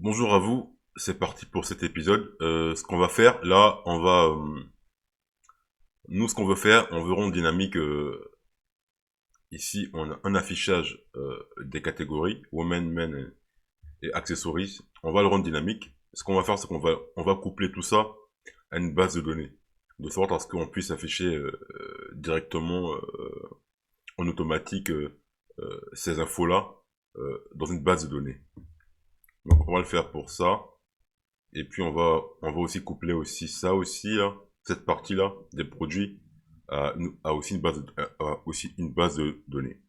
Bonjour à vous, c'est parti pour cet épisode. Ce qu'on va faire, là, nous, ce qu'on veut faire, on veut rendre dynamique, ici, on a un affichage des catégories, Women, Men et Accessories. On va le rendre dynamique. Ce qu'on va faire, c'est qu'on va coupler tout ça à une base de données, de sorte à ce qu'on puisse afficher directement, en automatique, ces infos-là dans une base de données. Donc, on va le faire pour ça. Et puis on va aussi coupler aussi ça aussi là, cette partie là des produits à aussi une base de données.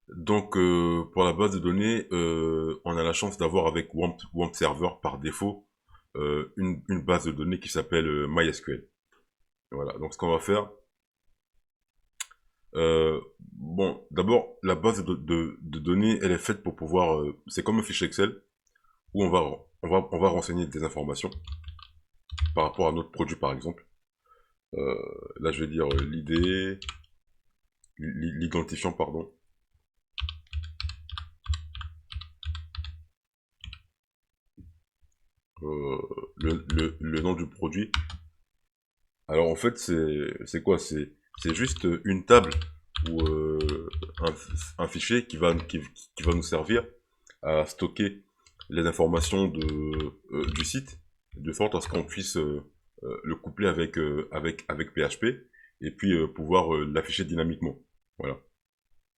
Donc pour la base de données, on a la chance d'avoir avec WAMP Server par défaut une base de données qui s'appelle MySQL. Voilà. Donc ce qu'on va faire, bon, d'abord la base de données, elle est faite pour pouvoir, c'est comme un fichier Excel où on va renseigner des informations par rapport à notre produit par exemple. Là, je vais dire l'idée, l'identifiant, pardon, euh, le nom du produit. Alors, en fait, c'est quoi? C'est juste une table ou un fichier qui va nous servir à stocker les informations du site, de sorte à ce qu'on puisse le coupler avec PHP et puis pouvoir l'afficher dynamiquement. Voilà.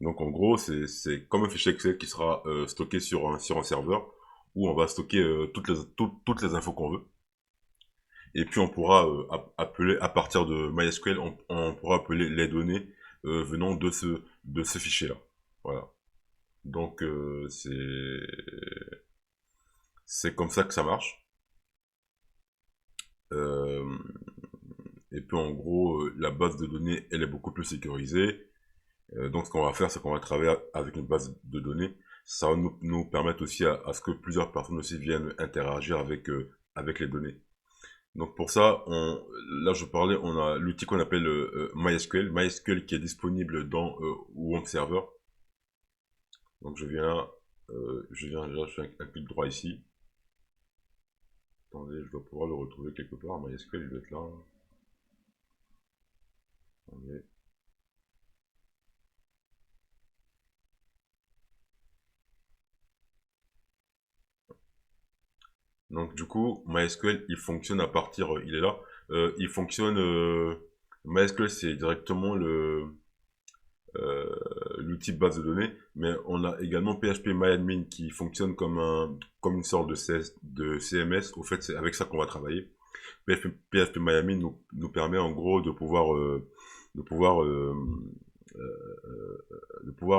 Donc en gros, c'est comme un fichier Excel qui sera stocké sur un serveur où on va stocker toutes les infos qu'on veut. Et puis on pourra appeler, à partir de MySQL, on pourra appeler les données venant de ce fichier-là. Voilà. Donc c'est comme ça que ça marche. Euh, et puis en gros, la base de données, elle est beaucoup plus sécurisée. Donc ce qu'on va faire, c'est qu'on va travailler avec une base de données. Ça va nous permettre aussi à ce que plusieurs personnes aussi viennent interagir avec les données. Donc pour ça, là je parlais, on a l'outil qu'on appelle MySQL. MySQL qui est disponible dans WAMP Server. Donc là, je fais un clic droit ici. Attendez, je dois pouvoir le retrouver quelque part. MySQL, il doit être là. Attendez. Donc du coup, MySQL, il fonctionne à partir, il est là. Il fonctionne, MySQL, c'est directement euh, l'outil base de données, mais on a également PHP qui fonctionne comme une sorte de CMS. Au fait, c'est avec ça qu'on va travailler. PHP nous permet en gros de pouvoir, euh, de pouvoir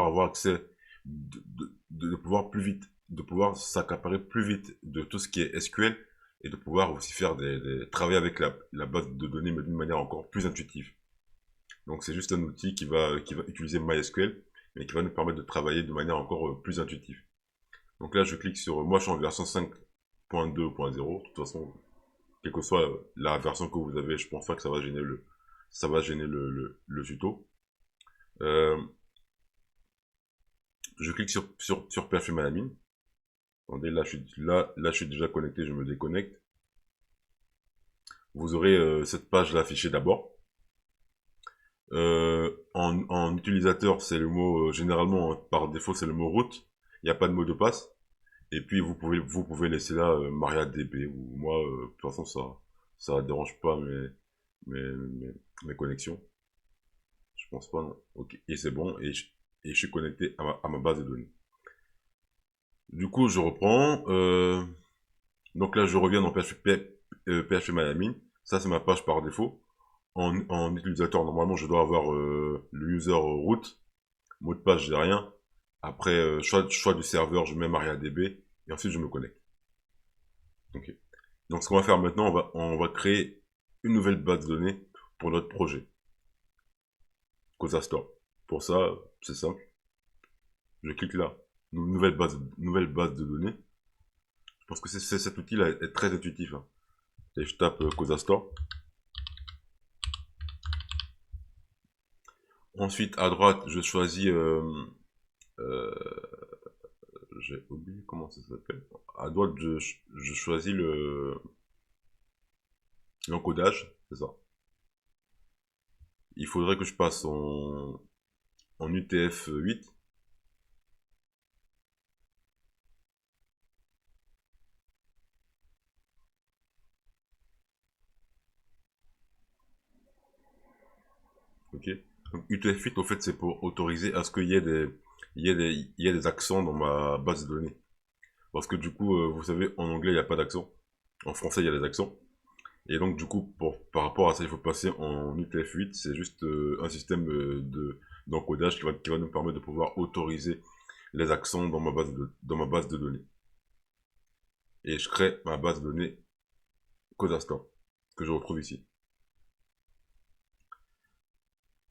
avoir accès, de pouvoir plus vite, de pouvoir s'accaparer plus vite de tout ce qui est SQL et de pouvoir aussi faire travailler avec la base de données mais d'une manière encore plus intuitive. Donc c'est juste un outil qui va utiliser MySQL mais qui va nous permettre de travailler de manière encore plus intuitive. Donc là je clique sur, moi je suis en version 5.2.0, de toute façon quelle que soit la version que vous avez, je pense pas que ça va gêner le tuto. Euh, je clique sur PHP Malamine. Attendez, là, je suis déjà connecté, je me déconnecte. Vous aurez cette page là affichée d'abord. En utilisateur, c'est le mot, généralement, hein, par défaut, c'est le mot root. Il n'y a pas de mot de passe. Et puis, vous pouvez laisser là MariaDB ou moi, de toute façon, ça dérange pas mes connexions. Je pense pas, non. Ok, et c'est bon, et je suis connecté à ma base de données. Du coup, je reprends. Donc là, je reviens dans PHP Malamine. Ça, c'est ma page par défaut. En utilisateur, normalement, je dois avoir le user root. Mot de passe, j'ai rien. Après, choix du serveur, je mets MariaDB. Et ensuite, je me connecte. Ok. Donc, ce qu'on va faire maintenant, on va créer une nouvelle base de données pour notre projet. Cosa Store. Pour ça, c'est simple. Je clique là. Nouvelle base de données. Je pense que cet outil-là est très intuitif, hein. Et je tape Cosa Store. Ensuite, à droite, je choisis euh, j'ai oublié comment ça s'appelle. À droite, je choisis l'encodage, c'est ça. Il faudrait que je passe en UTF-8. Ok. Donc UTF-8, au fait, c'est pour autoriser à ce qu'il y ait il y ait des accents dans ma base de données. Parce que du coup, vous savez, en anglais, il n'y a pas d'accent. En français, il y a des accents. Et donc, du coup, par rapport à ça, il faut passer en UTF-8. C'est juste un système d'encodage qui va nous permettre de pouvoir autoriser les accents dans ma base de données. Et je crée ma base de données Codastar, que je retrouve ici.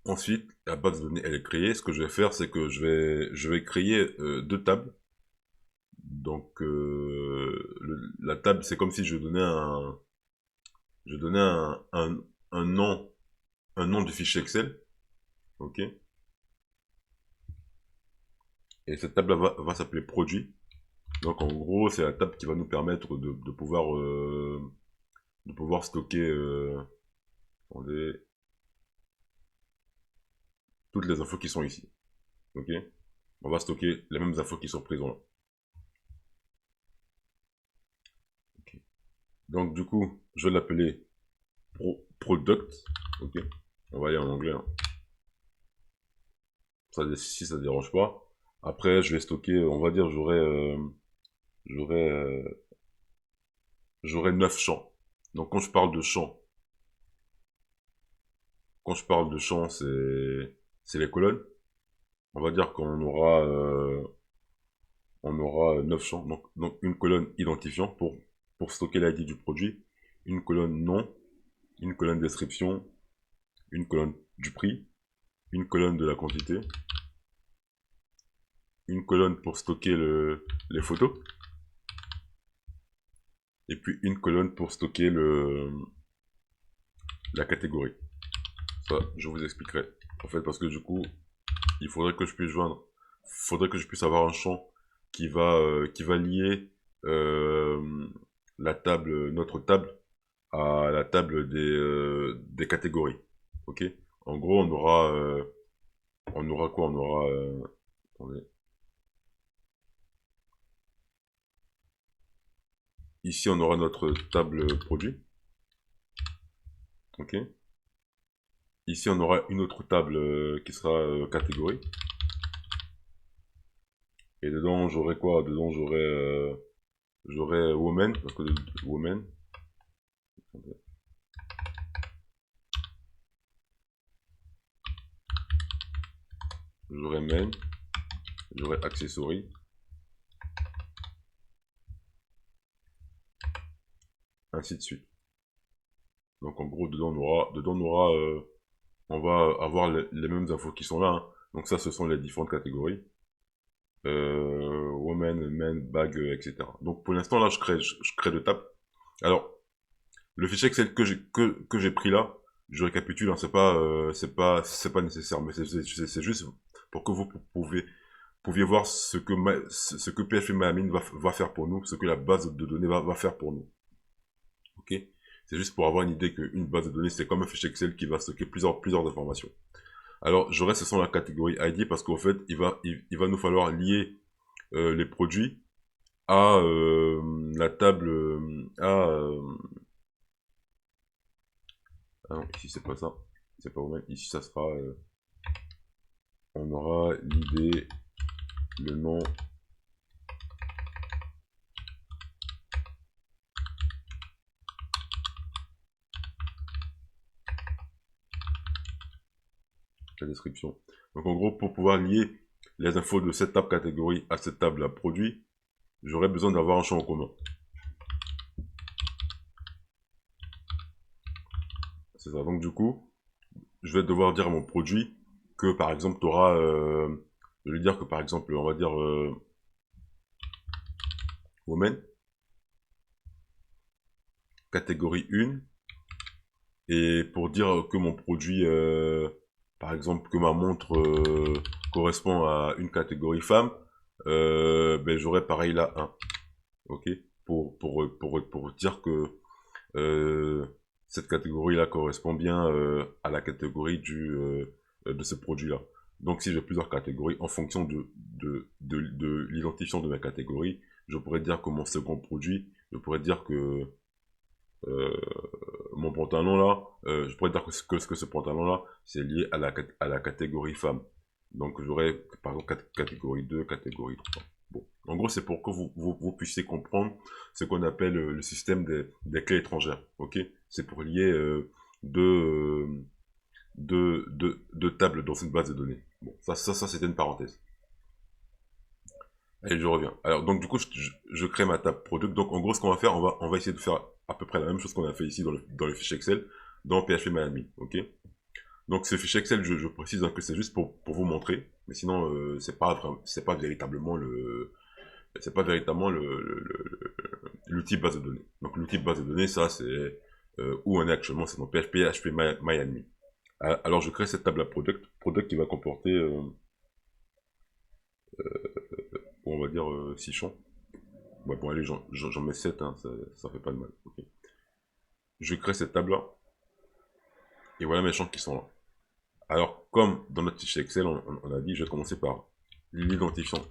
Ensuite, la base de données, elle est créée. Ce que je vais faire, c'est que je vais créer deux tables. Donc, la table, c'est comme si je donnais un nom, un nom du fichier Excel. Ok. Et cette table va s'appeler produit. Donc, en gros, c'est la table qui va nous permettre de pouvoir stocker, attendez, toutes les infos qui sont ici. Ok. On va stocker les mêmes infos qui sont présentes là. Okay. Donc, du coup, je vais l'appeler product. Ok. On va aller en anglais. Hein. Ça, si ça ne dérange pas. Après, je vais stocker, on va dire, j'aurai, j'aurai 9 champs. Donc, quand je parle de champs, c'est les colonnes. On va dire on aura 9 champs. Donc une colonne identifiant pour stocker l'ID du produit, une colonne nom, une colonne description, une colonne du prix, une colonne de la quantité, une colonne pour stocker les photos, et puis une colonne pour stocker la catégorie. Ça, je vous expliquerai. En fait, parce que du coup, il faudrait que je puisse faudrait que je puisse avoir un champ qui va lier notre table à la table des catégories. Ok. En gros, on aura quoi? On aura, attendez. Ici, on aura notre table produit. Ok. Ici, on aura une autre table qui sera catégorie. Et dedans, j'aurai quoi? Dedans, j'aurai woman, parce que woman. J'aurai men, j'aurai accessory. Ainsi de suite. Donc en gros, on va avoir les mêmes infos qui sont là. Hein. Donc ça, ce sont les différentes catégories. Woman, men, bag, etc. Donc pour l'instant, là, je crée deux tables. Alors, le fichier Excel que j'ai pris là, je récapitule, hein, c'est pas nécessaire, mais c'est juste pour que vous pouviez voir ce que PHP MyAdmin va faire pour nous, ce que la base de données va faire pour nous. Ok. C'est juste pour avoir une idée qu'une base de données, c'est comme un fichier Excel qui va stocker plusieurs informations. Alors, je reste sur la catégorie ID parce qu'au fait, il va nous falloir lier les produits à la table ah non, ici c'est pas ça, c'est pas vrai. Ici ça sera on aura l'idée, le nom, la description. Donc en gros, pour pouvoir lier les infos de cette table catégorie à cette table à produit, j'aurais besoin d'avoir un champ en commun. C'est ça. Donc du coup, je vais devoir dire à mon produit que par exemple tu auras, je vais lui dire que par exemple, on va dire woman, catégorie 1, et pour dire que mon produit, par exemple, que ma montre correspond à une catégorie femme, ben, j'aurai pareil là 1. Ok, pour dire que euh, cette catégorie-là correspond bien à la catégorie de ce produit-là. Donc si j'ai plusieurs catégories, en fonction de l'identifiant de ma catégorie, je pourrais dire que mon second produit, je pourrais dire que euh, mon pantalon là, je pourrais dire que ce pantalon là, c'est lié à la catégorie femme. Donc j'aurais par exemple catégorie 2, catégorie 3. Bon. En gros, c'est pour que vous puissiez comprendre ce qu'on appelle le système des clés étrangères. Ok. C'est pour lier deux, deux tables dans une base de données. Bon, ça c'était une parenthèse. Allez, je reviens. Alors, donc, du coup, je crée ma table product. Donc, en gros, ce qu'on va faire, on va essayer de faire à peu près la même chose qu'on a fait ici dans le fichier Excel, dans PHP ok? Donc, ce fichier Excel, je précise hein, que c'est juste pour vous montrer. Mais sinon, c'est pas véritablement l'outil base de données. Donc, l'outil base de données, ça, c'est, où on est actuellement, c'est dans PHP Alors, je crée cette table à product qui va comporter, on va dire, 6 champs. Ouais, bon, allez, j'en mets 7, hein, ça fait pas de mal. Ok. Je crée cette table-là, et voilà mes champs qui sont là. Alors, comme dans notre fichier Excel, on a dit, je vais commencer par l'identifiant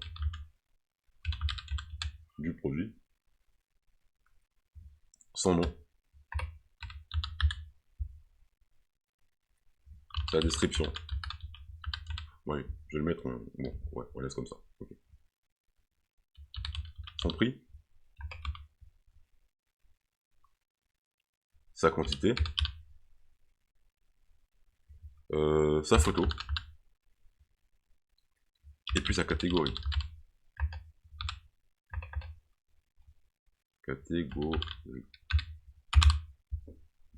du produit, son nom, sa description. Ouais, je vais le mettre bon, ouais, on laisse comme ça. Okay. Son prix, sa quantité, sa photo, et puis sa catégorie. Catégorie.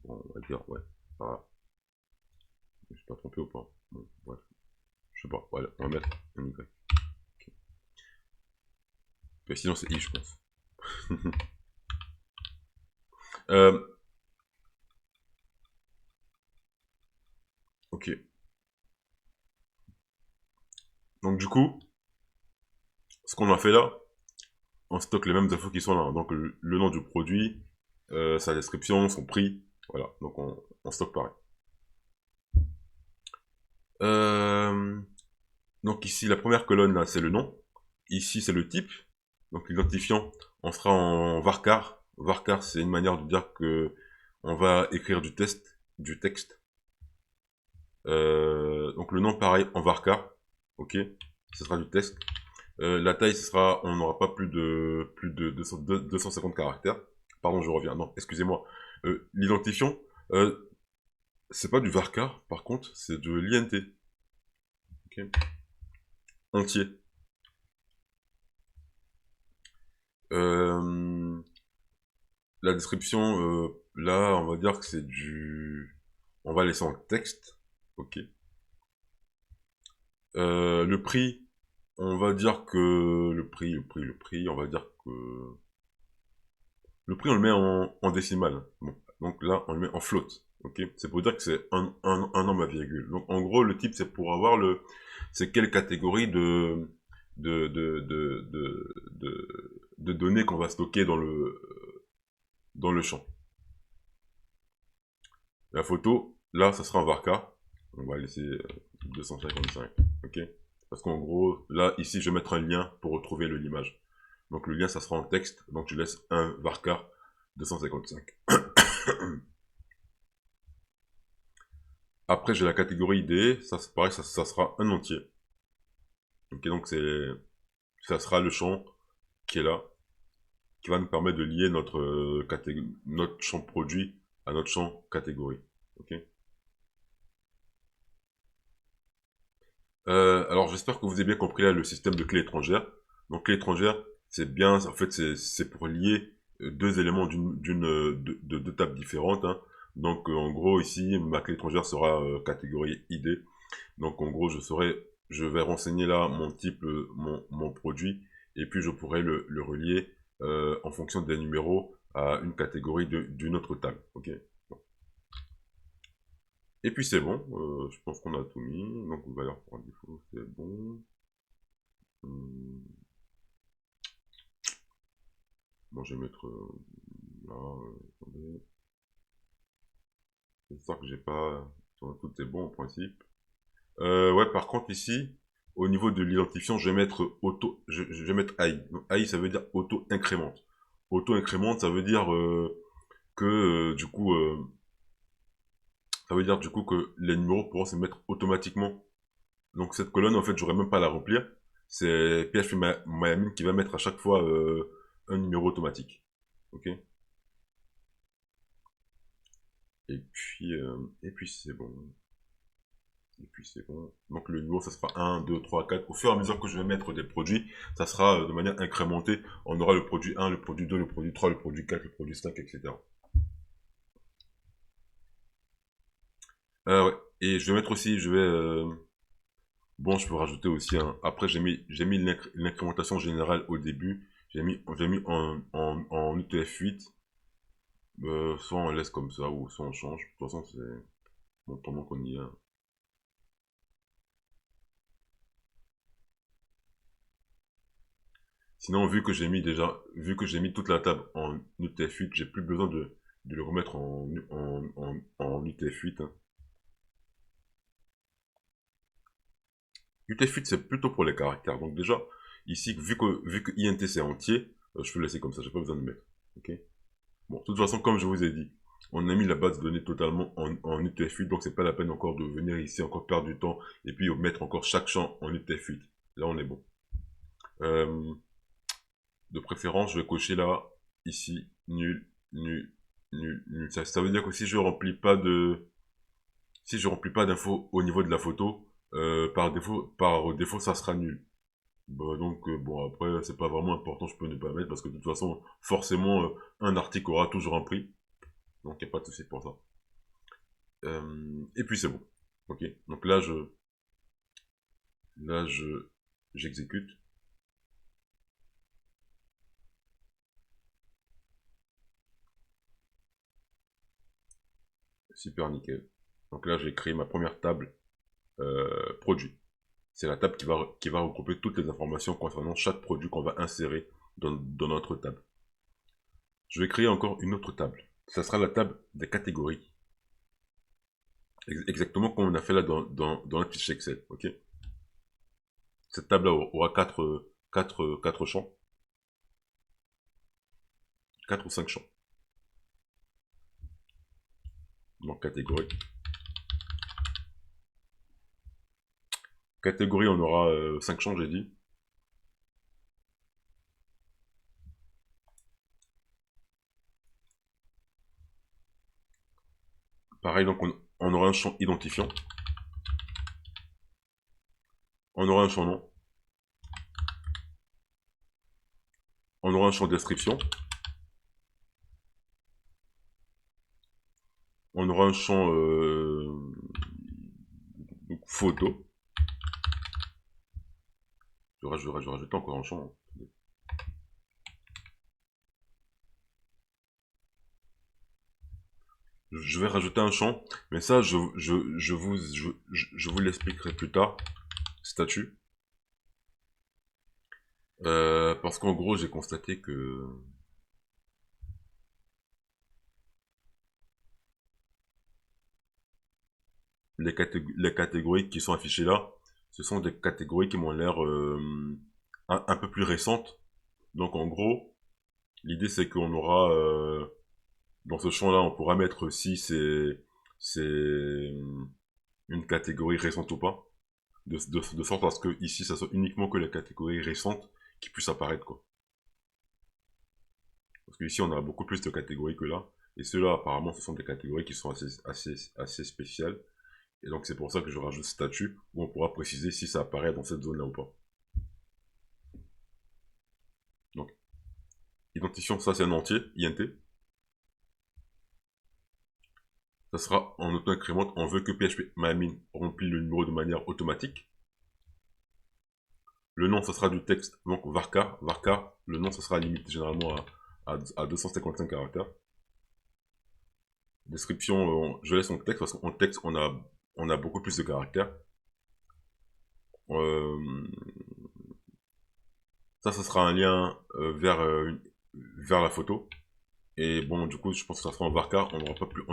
Bon, on va dire, ouais, ça va. Je suis pas trompé ou pas? Bon, bref. Je sais pas, voilà, on va mettre un Y. Okay. Mais sinon, c'est I, je pense. euh, ok. Donc, du coup, ce qu'on a fait là, on stocke les mêmes infos qui sont là. Donc, le nom du produit, sa description, son prix. Voilà, donc on stocke pareil. Euh, donc ici, la première colonne, là, c'est le nom. Ici, c'est le type. Donc l'identifiant, on sera en varchar. Varchar, c'est une manière de dire que on va écrire du texte. Donc le nom, pareil, en varchar. Ok, ce sera du texte. La taille, ce sera, on n'aura pas plus de 250 caractères. Pardon, je reviens. Non, excusez-moi. L'identifiant, c'est pas du varchar, par contre, c'est de l'INT. Ok, entier. Euh, la description, là, on va dire que c'est du... On va laisser en texte. Ok. Le prix, on va dire que... Le prix, on va dire que... Le prix, on le met en décimale. Bon. Donc là, on le met en float. Ok. C'est pour dire que c'est un nombre à virgule. Donc en gros, le type, c'est pour avoir le... C'est quelle catégorie de données qu'on va stocker dans le champ. La photo, là, ça sera un varchar. On va laisser 255. Ok. Parce qu'en gros, là, ici, je vais mettre un lien pour retrouver l'image. Donc le lien, ça sera en texte. Donc je laisse un varchar 255. Après, j'ai la catégorie ID. Ça, c'est pareil, ça sera un entier. Ok, donc ça sera le champ qui est là, qui va nous permettre de lier notre champ produit à notre champ catégorie. Ok. Alors j'espère que vous avez bien compris là le système de clé étrangère. Donc clé étrangère, c'est bien, en fait c'est pour lier deux éléments de deux tables différentes. Hein. Donc en gros ici ma clé étrangère sera catégorie ID. Donc en gros je vais renseigner là mon type, mon produit, et puis je pourrai le relier en fonction des numéros à une catégorie d'une autre table. Ok. Et puis c'est bon, je pense qu'on a tout mis. Donc valeur par défaut, c'est bon. Hum. Bon, je vais mettre là, attendez. J'espère que j'ai pas... Tout est bon en principe. Ouais, par contre ici, au niveau de l'identifiant, je vais mettre auto, je vais mettre AI. Donc, AI, ça veut dire auto-incrémente. Auto-incrémente, ça veut dire que du coup, ça veut dire du coup que les numéros pourront se mettre automatiquement. Donc cette colonne, en fait, j'aurais même pas à la remplir. C'est PHP Miami qui va mettre à chaque fois un numéro automatique. Ok. Et puis c'est bon. Et puis c'est bon. Donc le niveau, ça sera 1, 2, 3, 4. Au fur et à mesure que je vais mettre des produits, ça sera de manière incrémentée. On aura le produit 1, le produit 2, le produit 3, le produit 4, le produit 5, etc. Ouais. Et je vais mettre aussi, je vais... bon, je peux rajouter aussi un... Après, j'ai mis l'incrémentation générale au début. J'ai mis en UTF-8. Soit on laisse comme ça, ou soit on change. De toute façon, c'est... Bon, pendant qu'on y est. Sinon, vu que j'ai mis toute la table en UTF-8, j'ai plus besoin de le remettre en UTF-8. Hein. UTF-8, c'est plutôt pour les caractères. Donc déjà, ici, vu que INT c'est entier, je peux laisser comme ça, j'ai pas besoin de mettre. Ok. Bon, de toute façon, comme je vous ai dit, on a mis la base de données totalement en UTF-8, donc c'est pas la peine encore de venir ici, encore perdre du temps, et puis mettre encore chaque champ en UTF-8. Là, on est bon. Euh, de préférence, je vais cocher là, ici, nul, nul, nul, nul. Ça veut dire que si je remplis pas d'infos au niveau de la photo, par défaut, ça sera nul. Bah, donc, bon, après, c'est pas vraiment important, je peux ne pas mettre, parce que de toute façon, forcément, un article aura toujours un prix. Donc, il n'y a pas de souci pour ça. Et puis, c'est bon. Ok. Donc j'exécute. Super nickel. Donc là, j'ai créé ma première table produit. C'est la table qui va regrouper toutes les informations concernant chaque produit qu'on va insérer dans notre table. Je vais créer encore une autre table. Ça sera la table des catégories. Exactement comme on a fait là dans le fichier Excel. Ok. Cette table-là aura 4 champs. 4 ou 5 champs. Donc catégorie. Catégorie, on aura 5 champs, j'ai dit. Pareil, donc on aura un champ identifiant. On aura un champ nom. On aura un champ description. On aura un champ photo. Je vais rajouter encore un champ. Je vais rajouter un champ, mais ça, je vous l'expliquerai plus tard. Statut. Parce qu'en gros, j'ai constaté que les catégories qui sont affichées là, ce sont des catégories qui m'ont l'air un peu plus récentes. Donc en gros, l'idée c'est qu'on aura dans ce champ-là, on pourra mettre si c'est une catégorie récente ou pas, de sorte à ce que ici, ça soit uniquement que les catégories récentes qui puissent apparaître quoi. Parce que ici, on a beaucoup plus de catégories que là, et ceux-là, apparemment, ce sont des catégories qui sont assez spéciales. Et donc c'est pour ça que je rajoute statut, où on pourra préciser si ça apparaît dans cette zone-là ou pas. Donc, identifiant, ça c'est un entier, int. Ça sera en auto-incrémente, on veut que PHP MyAdmin remplit le numéro de manière automatique. Le nom, ça sera du texte, donc varchar. Varchar, le nom, ça sera limité généralement à 255 caractères. Description, je laisse en texte, parce qu'en texte, on a beaucoup plus de caractères. Ça sera un lien vers la photo. Et bon, du coup, je pense que ça sera en varchar, on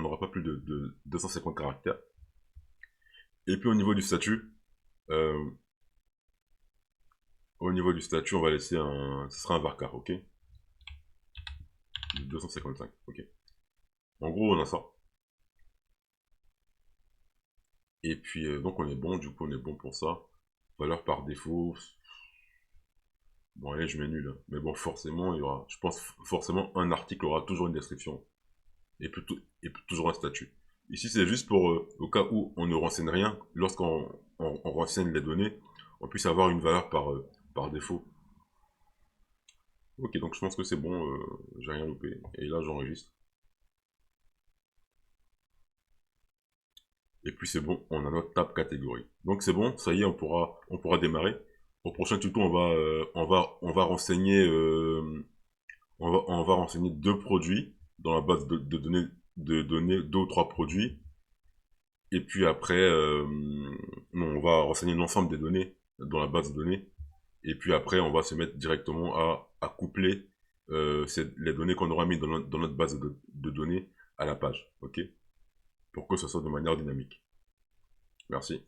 n'aura pas plus de 250 caractères. Et puis euh, au niveau du statut, on va laisser ce sera un varchar, ok? De 255, ok. En gros, on a ça. Et puis, donc on est bon, du coup, on est bon pour ça. Valeur par défaut. Bon, allez, je mets nul, hein. Mais bon, forcément, il y aura, je pense, forcément, un article aura toujours une description. Et toujours un statut. Ici, c'est juste pour, au cas où on ne renseigne rien, lorsqu'on on renseigne les données, on puisse avoir une valeur par défaut. Ok, donc je pense que c'est bon, j'ai rien loupé. Et là, j'enregistre. Et puis c'est bon, on a notre tab catégorie. Donc c'est bon, ça y est, on pourra démarrer. Au prochain tuto, on va renseigner, on va renseigner deux produits dans la base de données, deux ou trois produits. Et puis après, non, on va renseigner l'ensemble des données dans la base de données. Et puis après, on va se mettre directement à coupler les données qu'on aura mis dans notre base de données à la page. Ok? Pour que ce soit de manière dynamique. Merci.